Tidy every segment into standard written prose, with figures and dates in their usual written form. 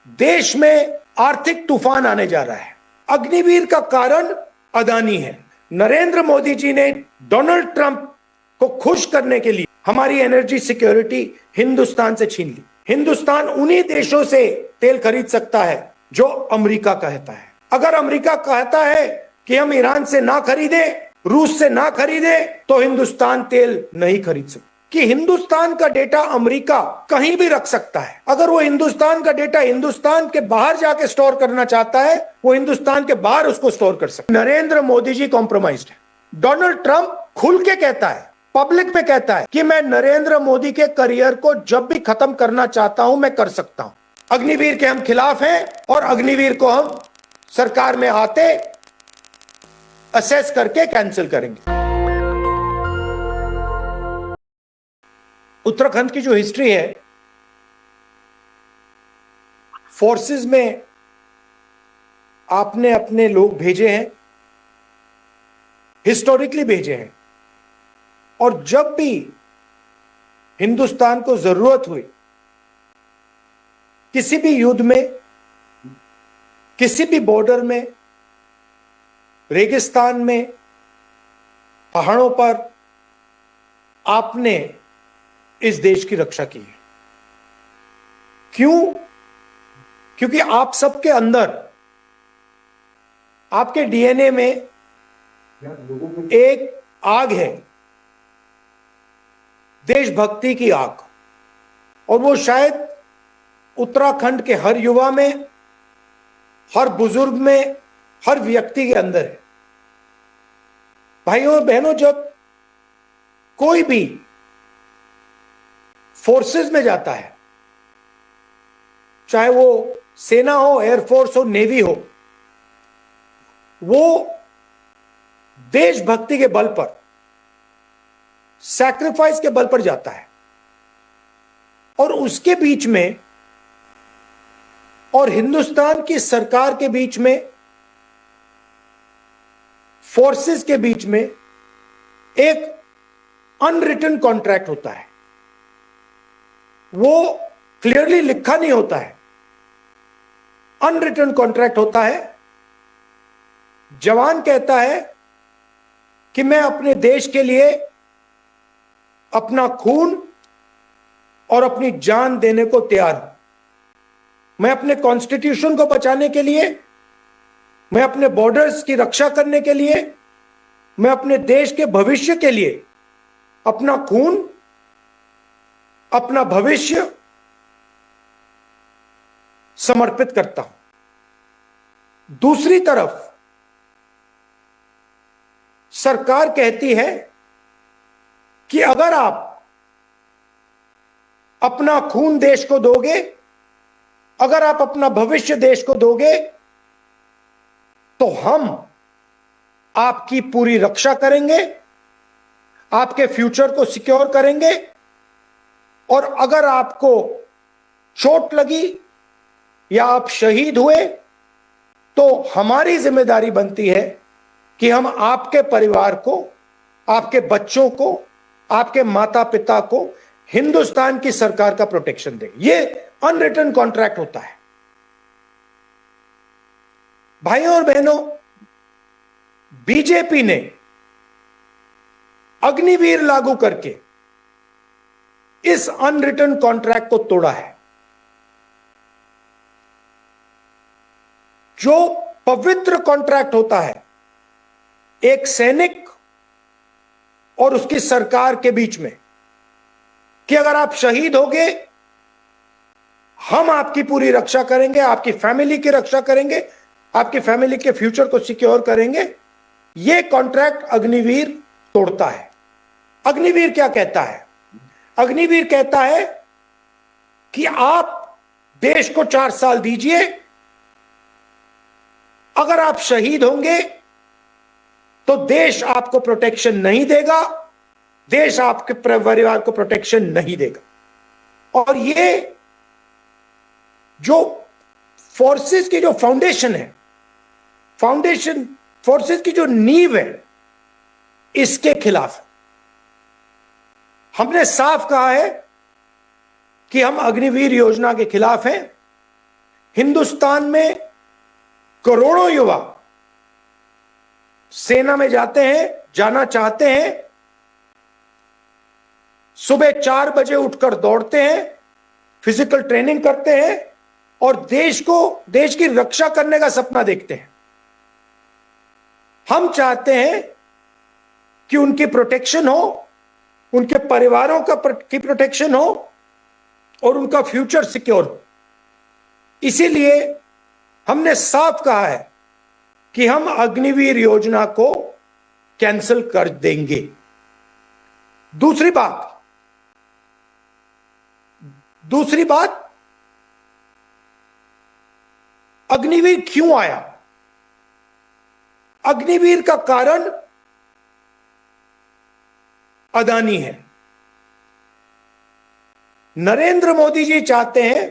देश में आर्थिक तूफान आने जा रहा है। अग्निवीर का कारण अदानी है। नरेंद्र मोदी जी ने डोनाल्ड ट्रंप को खुश करने के लिए हमारी एनर्जी सिक्योरिटी हिंदुस्तान से छीन ली। हिंदुस्तान उन्हीं देशों से तेल खरीद सकता है जो अमेरिका कहता है। अगर अमेरिका कहता है कि हम ईरान से ना खरीदे, रूस से ना खरीदे, तो हिंदुस्तान तेल नहीं खरीद सकता। कि हिंदुस्तान का डेटा अमेरिका कहीं भी रख सकता है। अगर वो हिंदुस्तान का डेटा हिंदुस्तान के बाहर जाके स्टोर करना चाहता है, वो हिंदुस्तान के बाहर उसको स्टोर कर सकता है। नरेंद्र मोदी जी कॉम्प्रोमाइज्ड है। डोनाल्ड ट्रंप खुल के कहता है, पब्लिक में कहता है कि मैं नरेंद्र मोदी के करियर को जब भी खत्म करना चाहता हूं मैं कर सकता हूं। अग्निवीर के हम खिलाफ हैं और अग्निवीर को हम सरकार में आते असेस करके कैंसिल करेंगे। उत्तराखंड की जो हिस्ट्री है, फोर्सेस में आपने अपने लोग भेजे हैं, हिस्टोरिकली भेजे हैं, और जब भी हिंदुस्तान को जरूरत हुई किसी भी युद्ध में, किसी भी बॉर्डर में, रेगिस्तान में, पहाड़ों पर, आपने इस देश की रक्षा की है। क्यों? क्योंकि आप सबके अंदर, आपके डीएनए में एक आग है, देशभक्ति की आग, और वो शायद उत्तराखंड के हर युवा में, हर बुजुर्ग में, हर व्यक्ति के अंदर है। भाइयों और बहनों, जब कोई भी फोर्सेस में जाता है, चाहे वो सेना हो, एयरफोर्स हो, नेवी हो, वो देशभक्ति के बल पर, सैक्रिफाइस के बल पर जाता है। और उसके बीच में और हिंदुस्तान की सरकार के बीच में, फोर्सेस के बीच में एक अनरिटन कॉन्ट्रैक्ट होता है। वो क्लियरली लिखा नहीं होता है, अनरिटन कॉन्ट्रैक्ट होता है। जवान कहता है कि मैं अपने देश के लिए अपना खून और अपनी जान देने को तैयार हूं। मैं अपने कॉन्स्टिट्यूशन को बचाने के लिए, मैं अपने बॉर्डर्स की रक्षा करने के लिए, मैं अपने देश के भविष्य के लिए अपना खून, अपना भविष्य समर्पित करता हूं। दूसरी तरफ सरकार कहती है कि अगर आप अपना खून देश को दोगे, अगर आप अपना भविष्य देश को दोगे, तो हम आपकी पूरी रक्षा करेंगे, आपके फ्यूचर को सिक्योर करेंगे, और अगर आपको चोट लगी या आप शहीद हुए, तो हमारी जिम्मेदारी बनती है कि हम आपके परिवार को, आपके बच्चों को, आपके माता पिता को हिंदुस्तान की सरकार का प्रोटेक्शन दें। यह अनरिटन कॉन्ट्रैक्ट होता है। भाइयों और बहनों, बीजेपी ने अग्निवीर लागू करके इस अनरिटन कॉन्ट्रैक्ट को तोड़ा है। जो पवित्र कॉन्ट्रैक्ट होता है एक सैनिक और उसकी सरकार के बीच में, कि अगर आप शहीद होगे, हम आपकी पूरी रक्षा करेंगे, आपकी फैमिली की रक्षा करेंगे, आपकी फैमिली के फ्यूचर को सिक्योर करेंगे, यह कॉन्ट्रैक्ट अग्निवीर तोड़ता है। अग्निवीर क्या कहता है? अग्निवीर कहता है कि आप देश को 4 साल दीजिए, अगर आप शहीद होंगे तो देश आपको प्रोटेक्शन नहीं देगा, देश आपके परिवार को प्रोटेक्शन नहीं देगा। और ये जो फोर्सेस की जो फाउंडेशन है, फोर्सेस की जो नींव है, इसके खिलाफ हमने साफ कहा है कि हम अग्निवीर योजना के खिलाफ हैं। हिंदुस्तान में करोड़ों युवा सेना में जाते हैं, जाना चाहते हैं, सुबह 4 बजे उठकर दौड़ते हैं, फिजिकल ट्रेनिंग करते हैं और देश की रक्षा करने का सपना देखते हैं। हम चाहते हैं कि उनकी प्रोटेक्शन हो, उनके परिवारों की प्रोटेक्शन हो और उनका फ्यूचर सिक्योर हो। इसीलिए हमने साफ कहा है कि हम अग्निवीर योजना को कैंसिल कर देंगे। दूसरी बात, अग्निवीर क्यों आया? अग्निवीर का कारण अदानी है। नरेंद्र मोदी जी चाहते हैं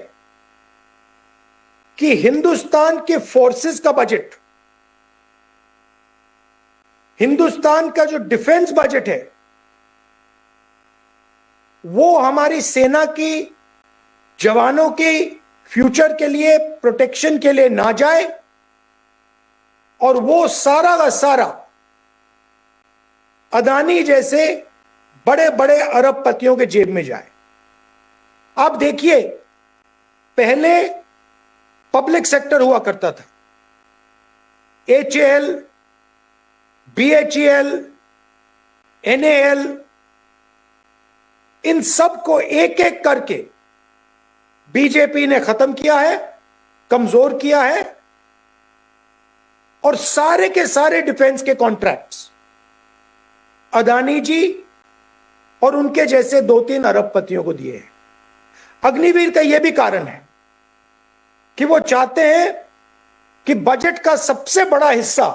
कि हिंदुस्तान के फोर्सेस का बजट, हिंदुस्तान का जो डिफेंस बजट है, वो हमारी सेना की जवानों के फ्यूचर के लिए, प्रोटेक्शन के लिए ना जाए और वो सारा का सारा अदानी जैसे बड़े बड़े अरबपतियों के जेब में जाए। आप देखिए, पहले पब्लिक सेक्टर हुआ करता था, HAL, BHEL, NAL, इन सब को एक एक करके बीजेपी ने खत्म किया है, कमजोर किया है और सारे के सारे डिफेंस के कॉन्ट्रैक्ट्स अदानी जी और उनके जैसे 2-3 अरबपतियों को दिए हैं। अग्निवीर का यह भी कारण है कि वो चाहते हैं कि बजट का सबसे बड़ा हिस्सा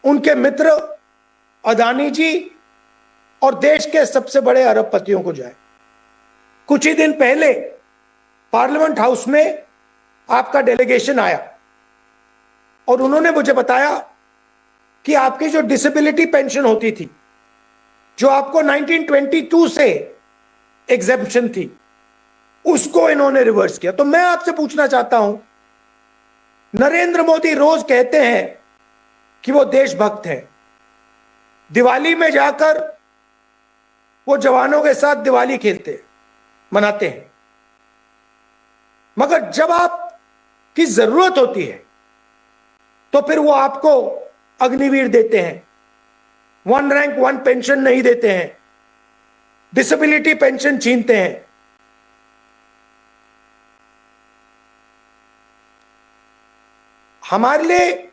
उनके मित्र अदानी जी और देश के सबसे बड़े अरबपतियों को जाए। कुछ ही दिन पहले पार्लियामेंट हाउस में आपका डेलीगेशन आया और उन्होंने मुझे बताया कि आपकी जो डिसेबिलिटी पेंशन होती थी, जो आपको 1922 से एग्जेम्पशन थी, उसको इन्होंने रिवर्स किया। तो मैं आपसे पूछना चाहता हूं, नरेंद्र मोदी रोज कहते हैं कि वो देशभक्त हैं, दिवाली में जाकर वो जवानों के साथ दिवाली मनाते हैं, मगर जब आपकी जरूरत होती है तो फिर वो आपको अग्निवीर देते हैं, 1 रैंक 1 पेंशन नहीं देते हैं, डिसेबिलिटी पेंशन छीनते हैं। हमारे लिए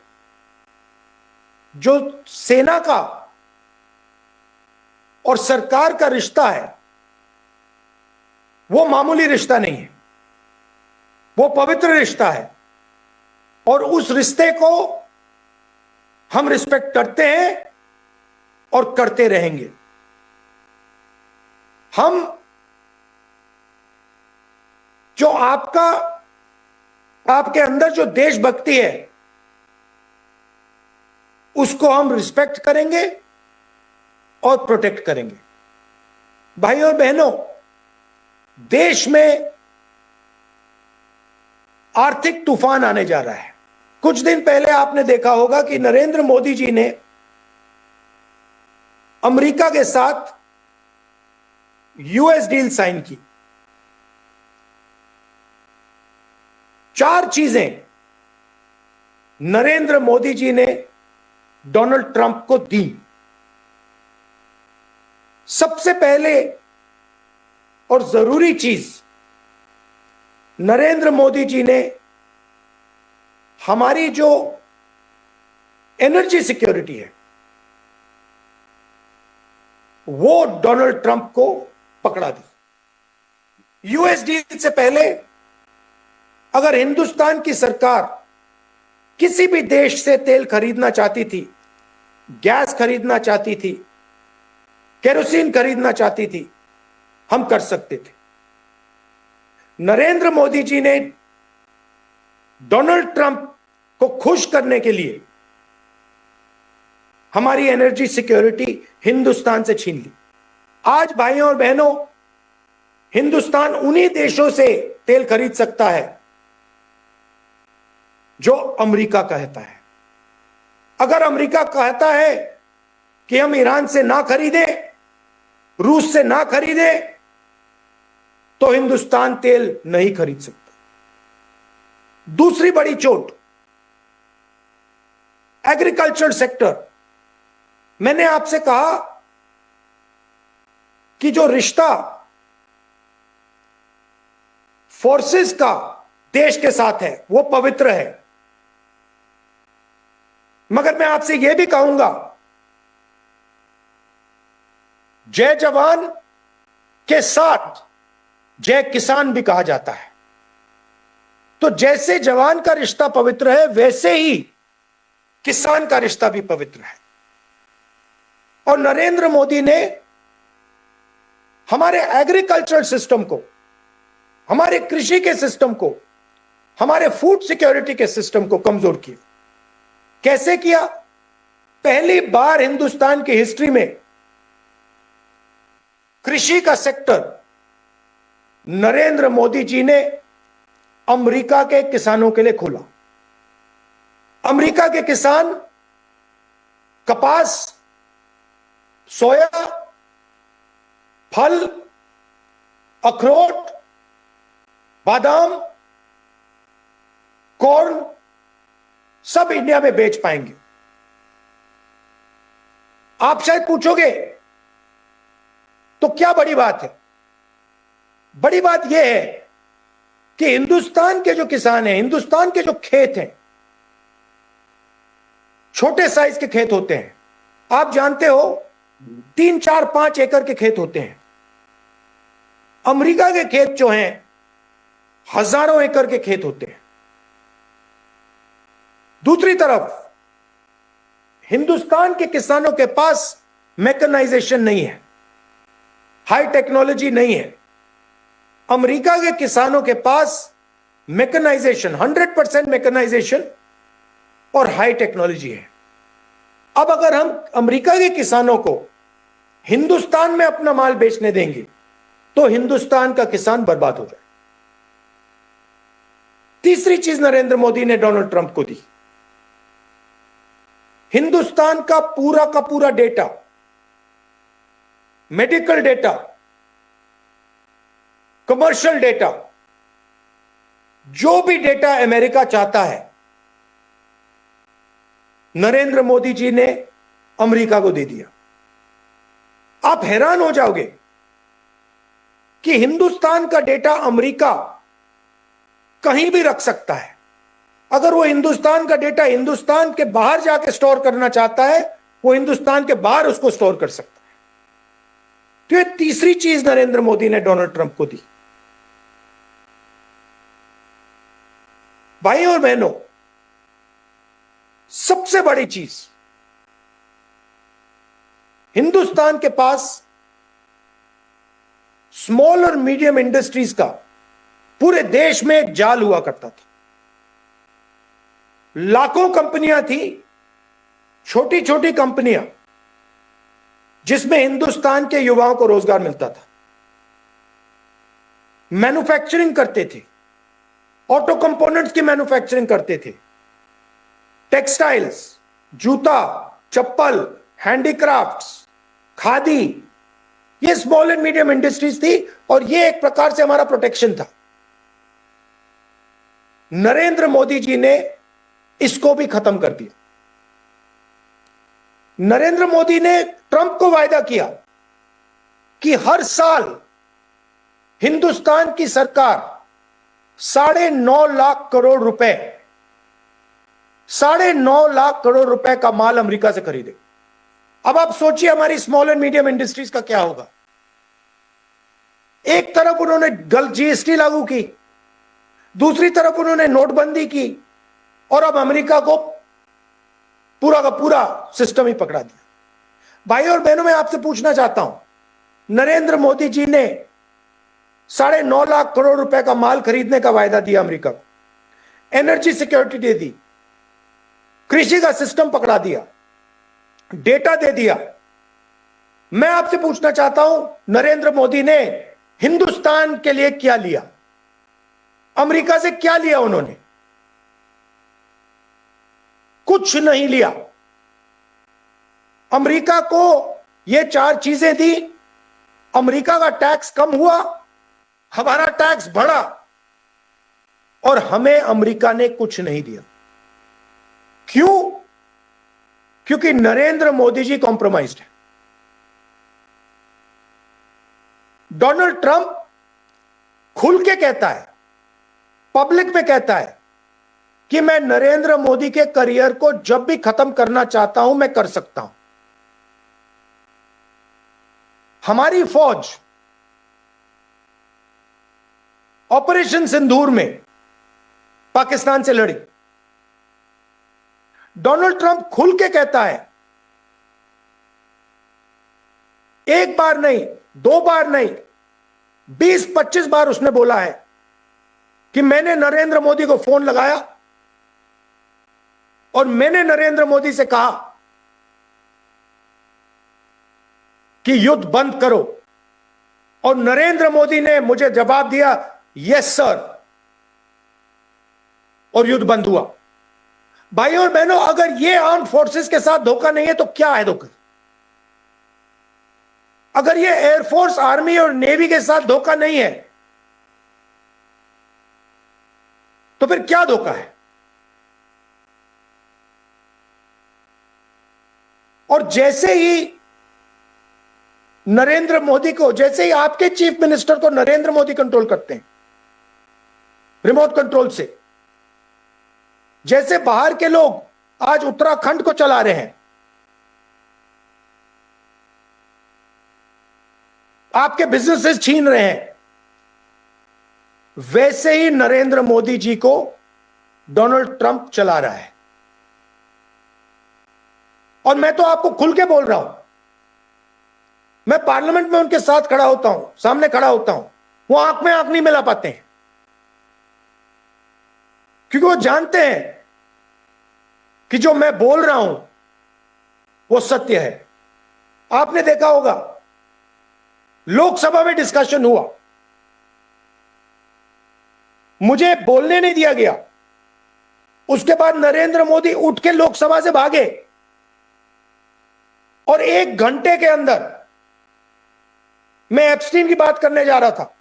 जो सेना का और सरकार का रिश्ता है, वो मामूली रिश्ता नहीं है, वो पवित्र रिश्ता है और उस रिश्ते को हम रिस्पेक्ट करते हैं और करते रहेंगे। हम जो आपके अंदर जो देशभक्ति है, उसको हम रिस्पेक्ट करेंगे और प्रोटेक्ट करेंगे। भाइयों और बहनों, देश में आर्थिक तूफान आने जा रहा है। कुछ दिन पहले आपने देखा होगा कि नरेंद्र मोदी जी ने अमेरिका के साथ यूएस डील साइन की। 4 चीजें नरेंद्र मोदी जी ने डोनाल्ड ट्रंप को दी। सबसे पहले और जरूरी चीज, नरेंद्र मोदी जी ने हमारी जो एनर्जी सिक्योरिटी है, वो डोनाल्ड ट्रंप को पकड़ा दी। यूएस डील से पहले अगर हिंदुस्तान की सरकार किसी भी देश से तेल खरीदना चाहती थी, गैस खरीदना चाहती थी, केरोसिन खरीदना चाहती थी, हम कर सकते थे। नरेंद्र मोदी जी ने डोनाल्ड ट्रंप को खुश करने के लिए हमारी एनर्जी सिक्योरिटी हिंदुस्तान से छीन ली। आज भाइयों और बहनों, हिंदुस्तान उन्हीं देशों से तेल खरीद सकता है जो अमेरिका कहता है। अगर अमेरिका कहता है कि हम ईरान से ना खरीदें, रूस से ना खरीदें, तो हिंदुस्तान तेल नहीं खरीद सकता। दूसरी बड़ी चोट, एग्रीकल्चर सेक्टर। मैंने आपसे कहा कि जो रिश्ता फोर्सेस का देश के साथ है वो पवित्र है, मगर मैं आपसे यह भी कहूंगा, जय जवान के साथ जय किसान भी कहा जाता है। तो जैसे जवान का रिश्ता पवित्र है, वैसे ही किसान का रिश्ता भी पवित्र है। और नरेंद्र मोदी ने हमारे एग्रीकल्चर सिस्टम को, हमारे कृषि के सिस्टम को, हमारे फूड सिक्योरिटी के सिस्टम को कमजोर किया। कैसे किया? पहली बार हिंदुस्तान की हिस्ट्री में कृषि का सेक्टर नरेंद्र मोदी जी ने अमेरिका के किसानों के लिए खोला। अमेरिका के किसान कपास, सोया, फल, अखरोट, बादाम, कॉर्न सब इंडिया में बेच पाएंगे। आप शायद पूछोगे तो क्या बड़ी बात है? बड़ी बात यह है कि हिंदुस्तान के जो किसान हैं, हिंदुस्तान के जो खेत हैं, छोटे साइज के खेत होते हैं। आप जानते हो 3, 4, 5 एकड़ के खेत होते हैं। अमेरिका के खेत जो हैं हजारों एकड़ के खेत होते हैं। दूसरी तरफ हिंदुस्तान के किसानों के पास मैकेनाइजेशन नहीं है, हाई टेक्नोलॉजी नहीं है। अमेरिका के किसानों के पास मैकेनाइजेशन, 100% मैकेनाइजेशन और हाई टेक्नोलॉजी है। अब अगर हम अमेरिका के किसानों को हिंदुस्तान में अपना माल बेचने देंगे तो हिंदुस्तान का किसान बर्बाद हो जाए। तीसरी चीज नरेंद्र मोदी ने डोनाल्ड ट्रंप को दी, हिंदुस्तान का पूरा data, medical data, commercial data, जो भी डेटा अमेरिका चाहता है, नरेंद्र मोदी जी ने अमेरिका को दे दिया। आप हैरान हो जाओगे कि हिंदुस्तान का डेटा अमेरिका कहीं भी रख सकता है। अगर वो हिंदुस्तान का डेटा हिंदुस्तान के बाहर जाके स्टोर करना चाहता है, वो हिंदुस्तान के बाहर उसको स्टोर कर सकता है। तो ये तीसरी चीज नरेंद्र मोदी ने डोनाल्ड ट्रंप को दी। भाई और बहनों, सबसे बड़ी चीज, हिंदुस्तान के पास स्मॉल और मीडियम इंडस्ट्रीज का पूरे देश में एक जाल हुआ करता था। लाखों कंपनियां थी, छोटी छोटी कंपनियां, जिसमें हिंदुस्तान के युवाओं को रोजगार मिलता था। मैन्युफैक्चरिंग करते थे, ऑटो कंपोनेंट्स की मैन्युफैक्चरिंग करते थे, टेक्सटाइल्स, जूता, चप्पल, हैंडीक्राफ्ट्स, खादी, ये स्मॉल एंड मीडियम इंडस्ट्रीज थी और ये एक प्रकार से हमारा प्रोटेक्शन था। नरेंद्र मोदी जी ने इसको भी खत्म कर दिया। नरेंद्र मोदी ने ट्रंप को वायदा किया कि हर साल हिंदुस्तान की सरकार 9.5 लाख करोड़ रुपए, 9.5 लाख करोड़ रुपए का माल अमेरिका से खरीदे। अब आप सोचिए हमारी स्मॉल एंड मीडियम इंडस्ट्रीज का क्या होगा। एक तरफ उन्होंने जीएसटी लागू की, दूसरी तरफ उन्होंने नोटबंदी की और अब अमेरिका को पूरा का पूरा सिस्टम ही पकड़ा दिया। भाई और बहनों, मैं आपसे पूछना चाहता हूं, नरेंद्र मोदी जी ने 9.5 लाख करोड़ रुपए का माल खरीदने का वायदा दिया अमेरिका को, एनर्जी सिक्योरिटी दे दी, कृषि का सिस्टम पकड़ा दिया, डेटा दे दिया। मैं आपसे पूछना चाहता हूं, नरेंद्र मोदी ने हिंदुस्तान के लिए क्या लिया? अमेरिका से क्या लिया उन्होंने? कुछ नहीं लिया। अमेरिका को ये 4 चीजें दी, अमेरिका का टैक्स कम हुआ, हमारा टैक्स बढ़ा, और हमें अमेरिका ने कुछ नहीं दिया। क्यों? क्योंकि नरेंद्र मोदी जी कॉम्प्रोमाइज्ड है। डोनाल्ड ट्रंप खुल के कहता है, पब्लिक में कहता है कि मैं नरेंद्र मोदी के करियर को जब भी खत्म करना चाहता हूं मैं कर सकता हूं। हमारी फौज ऑपरेशन सिंदूर में पाकिस्तान से लड़ी। डोनाल्ड ट्रंप खुल के कहता है, एक बार नहीं, 2 बार नहीं, 20-25 बार उसने बोला है कि मैंने नरेंद्र मोदी को फोन लगाया और मैंने नरेंद्र मोदी से कहा कि युद्ध बंद करो, और नरेंद्र मोदी ने मुझे जवाब दिया यस सर, और युद्ध बंद हुआ। भाइयों और बहनों, अगर यह आर्म्ड फोर्सेस के साथ धोखा नहीं है तो क्या है धोखा? अगर यह एयरफोर्स, आर्मी और नेवी के साथ धोखा नहीं है तो फिर क्या धोखा है? और जैसे ही नरेंद्र मोदी को, जैसे ही आपके चीफ मिनिस्टर को नरेंद्र मोदी कंट्रोल करते हैं रिमोट कंट्रोल से, जैसे बाहर के लोग आज उत्तराखंड को चला रहे हैं, आपके बिजनेसेस छीन रहे हैं, वैसे ही नरेंद्र मोदी जी को डोनाल्ड ट्रंप चला रहा है। और मैं तो आपको खुल के बोल रहा हूं, मैं पार्लियामेंट में उनके साथ खड़ा होता हूं, सामने खड़ा होता हूं, वो आंख में आंख नहीं मिला पाते हैं, क्योंकि वो जानते हैं कि जो मैं बोल रहा हूं वो सत्य है। आपने देखा होगा लोकसभा में डिस्कशन हुआ, मुझे बोलने नहीं दिया गया, उसके बाद नरेंद्र मोदी उठ के लोकसभा से भागे और 1 घंटे के अंदर, मैं एप्स्टीन की बात करने जा रहा था,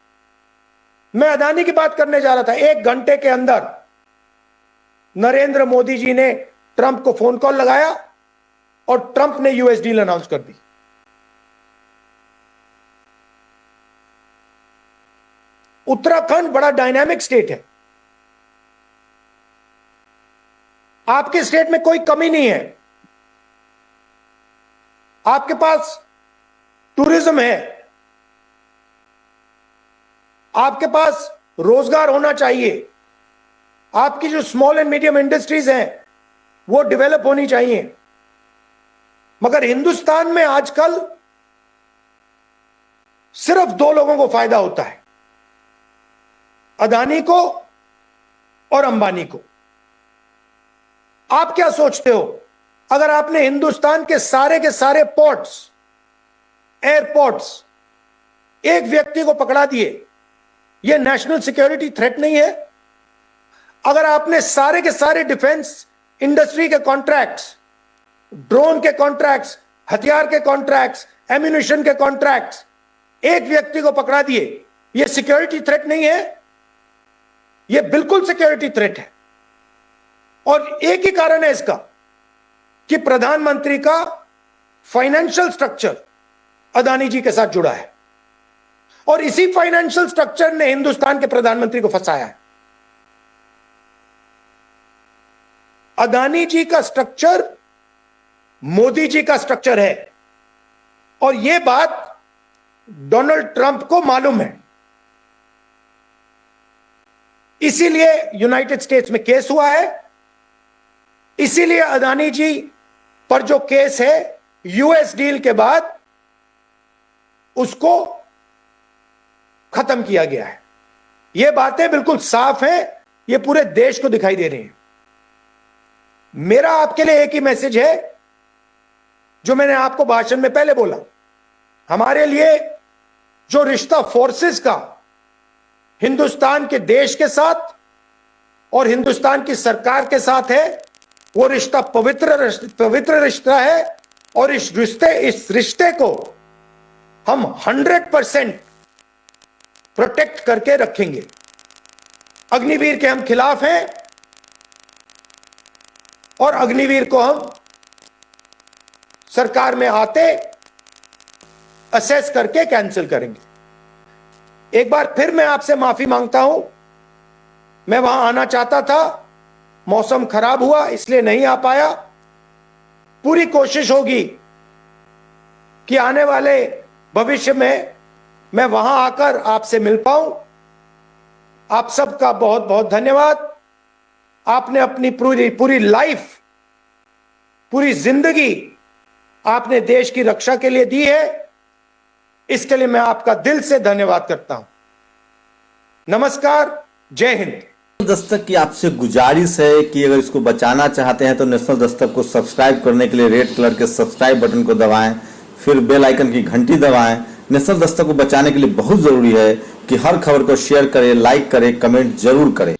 मैं अदानी की बात करने जा रहा था, 1 घंटे के अंदर नरेंद्र मोदी जी ने ट्रंप को फोन कॉल लगाया और ट्रंप ने यूएस डील अनाउंस कर दी। उत्तराखंड बड़ा डायनामिक स्टेट है, आपके स्टेट में कोई कमी नहीं है, आपके पास टूरिज्म है, आपके पास रोजगार होना चाहिए, आपकी जो स्मॉल एंड मीडियम इंडस्ट्रीज हैं वो डेवलप होनी चाहिए। मगर हिंदुस्तान में आजकल सिर्फ 2 लोगों को फायदा होता है, अदानी को और अंबानी को। आप क्या सोचते हो, अगर आपने हिंदुस्तान के सारे पोर्ट्स, एयरपोर्ट्स एक व्यक्ति को पकड़ा दिए, यह नेशनल सिक्योरिटी थ्रेट नहीं है? अगर आपने सारे के सारे डिफेंस इंडस्ट्री के कॉन्ट्रैक्ट्स, ड्रोन के कॉन्ट्रैक्ट्स, हथियार के कॉन्ट्रैक्ट्स, एम्यूनिशन के कॉन्ट्रैक्ट्स एक व्यक्ति को पकड़ा दिए, यह सिक्योरिटी थ्रेट नहीं है? यह बिल्कुल सिक्योरिटी थ्रेट है। और एक ही कारण है इसका कि प्रधानमंत्री का फाइनेंशियल स्ट्रक्चर अदानी जी के साथ जुड़ा है, और इसी फाइनेंशियल स्ट्रक्चर ने हिंदुस्तान के प्रधानमंत्री को फंसाया है। अदानी जी का स्ट्रक्चर मोदी जी का स्ट्रक्चर है, और यह बात डोनाल्ड ट्रंप को मालूम है। इसीलिए यूनाइटेड स्टेट्स में केस हुआ है, इसीलिए अदानी जी पर जो केस है यूएस डील के बाद उसको खत्म किया गया है। यह बातें बिल्कुल साफ हैं, यह पूरे देश को दिखाई दे रही हैं। मेरा आपके लिए एक ही मैसेज है जो मैंने आपको भाषण में पहले बोला, हमारे लिए जो रिश्ता फोर्सेस का हिंदुस्तान के देश के साथ और हिंदुस्तान की सरकार के साथ है, वो रिश्ता पवित्र रिश्ता है और इस रिश्ते को हम 100% प्रोटेक्ट करके रखेंगे। अग्निवीर के हम खिलाफ हैं और अग्निवीर को हम सरकार में आते असेस करके कैंसिल करेंगे। एक बार फिर मैं आपसे माफी मांगता हूं, मैं वहां आना चाहता था, मौसम खराब हुआ इसलिए नहीं आ पाया। पूरी कोशिश होगी कि आने वाले भविष्य में मैं वहां आकर आपसे मिल पाऊं। आप सबका बहुत बहुत धन्यवाद। आपने अपनी पूरी लाइफ, पूरी जिंदगी आपने देश की रक्षा के लिए दी है, इसके लिए मैं आपका दिल से धन्यवाद करता हूं। नमस्कार, जय हिंद। दस्तक की आपसे गुजारिश है कि अगर इसको बचाना चाहते हैं तो नेशनल दस्तक को सब्सक्राइब करने के लिए रेड कलर के सब्सक्राइब बटन को दबाएं, फिर बेल आइकन की घंटी दबाएं। नेशनल दस्तक को बचाने के लिए बहुत जरूरी है कि हर खबर को शेयर करें, लाइक करें, कमेंट जरूर करें।